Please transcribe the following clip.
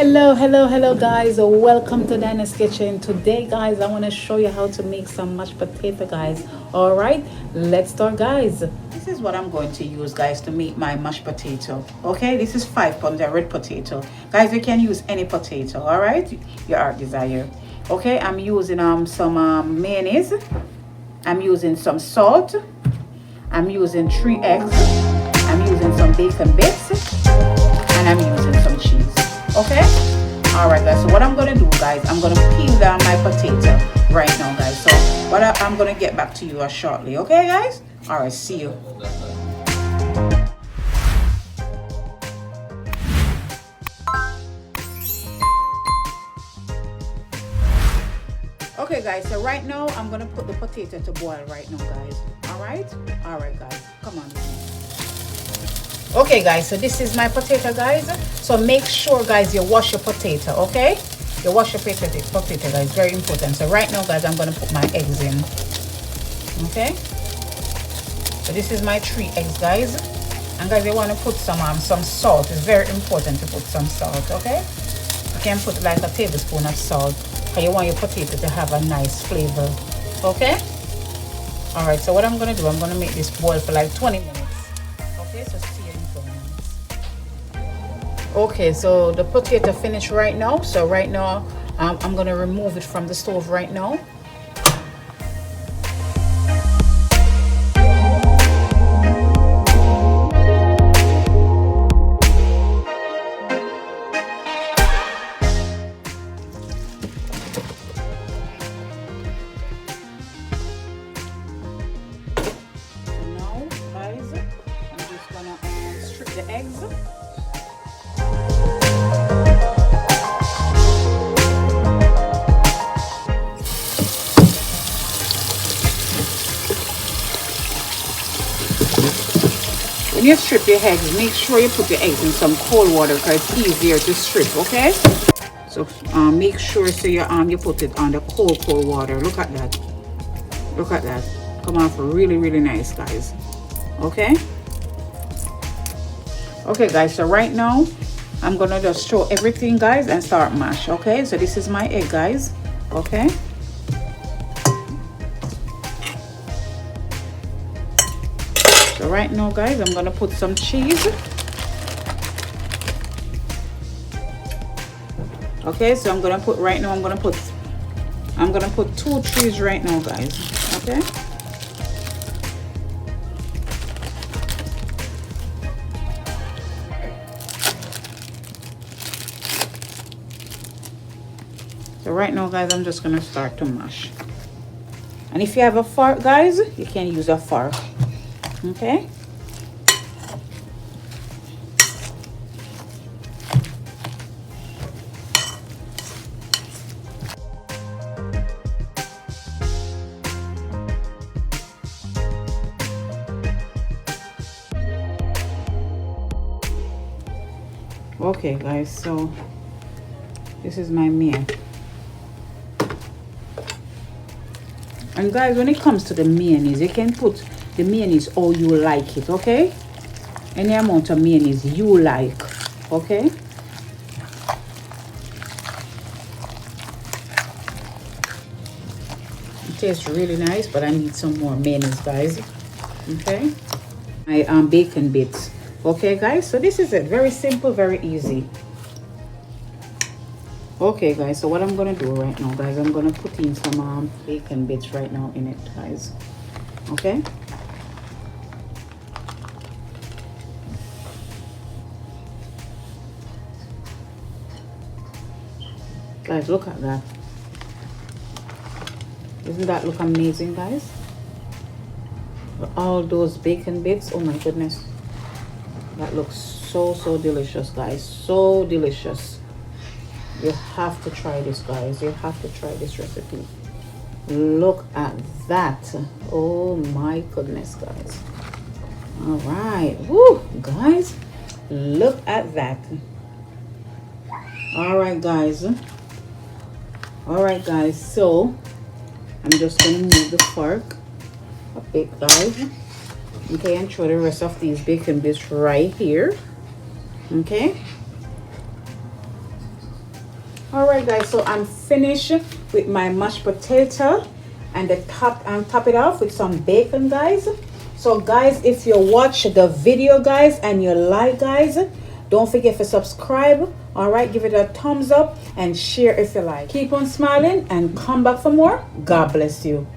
Hello guys, welcome to Dyana's kitchen. Today guys, I want to show you how to make some mashed potato guys. All right, let's start guys. This is what I'm going to use guys to make my mashed potato. Okay, this is 5 pounds of red potato guys. You can use any potato, all right, your heart desire. Okay, I'm using some mayonnaise, I'm using some salt, I'm using 3 eggs, I'm using some bacon bits, and I'm using some cheese. Okay, all right guys, so what I'm gonna do guys, I'm gonna peel down my potato right now guys. So I'm gonna get back to you shortly. Okay guys, all right, see you. Okay guys, so right now I'm gonna put the potato to boil right now guys. All right guys, come on. Okay guys, so this is my potato guys. So make sure guys you wash your potato. Okay, you wash your potato guys, very important. So right now guys, I'm gonna put my eggs in. Okay, so this is my 3 eggs guys, and guys you want to put some salt. It's very important to put some salt. Okay, you can put like a tablespoon of salt because you want your potato to have a nice flavor. Okay, all right, so what I'm gonna do, I'm gonna make this boil for like 20 minutes. Okay, so see you in 20 minutes. Okay, so the potato finished right now. So right now I'm gonna remove it from the stove right now. The eggs. When you strip your eggs, make sure you put your eggs in some cold water because it's easier to strip. Okay, so make sure so you put it on the cold water. Look at that, come off really nice guys. Okay guys, so right now I'm gonna just throw everything guys and start mash. Okay, so this is my egg guys. Okay, so right now guys, I'm gonna put some cheese. Okay, so I'm gonna put 2 cheese right now guys. Okay, so right now guys, I'm just gonna start to mash. And if you have a fork guys, you can use a fork. Okay, okay guys, so this is my meal. And guys, when it comes to the mayonnaise, you can put the mayonnaise how you like it. Okay, any amount of mayonnaise you like. Okay, it tastes really nice, but I need some more mayonnaise guys. Okay, my bacon bits. Okay guys, so this is it, very simple, very easy. Okay guys, so what I'm gonna do right now guys, I'm gonna put in some bacon bits right now in it guys. Okay, guys, look at that. Doesn't that look amazing guys? All those bacon bits, oh my goodness, that looks so delicious guys, so delicious. You have to try this guys, you have to try this recipe. Look at that, oh my goodness guys. All right, woo guys, look at that. All right guys, so I'm just gonna move the fork a bit guys. Okay, and throw the rest of these bacon bits right here. Okay, All right, guys, so I'm finished with my mashed potato, and top it off with some bacon, guys. So guys, if you watch the video, guys, and you like, guys, don't forget to subscribe. All right, give it a thumbs up and share if you like. Keep on smiling and come back for more. God bless you.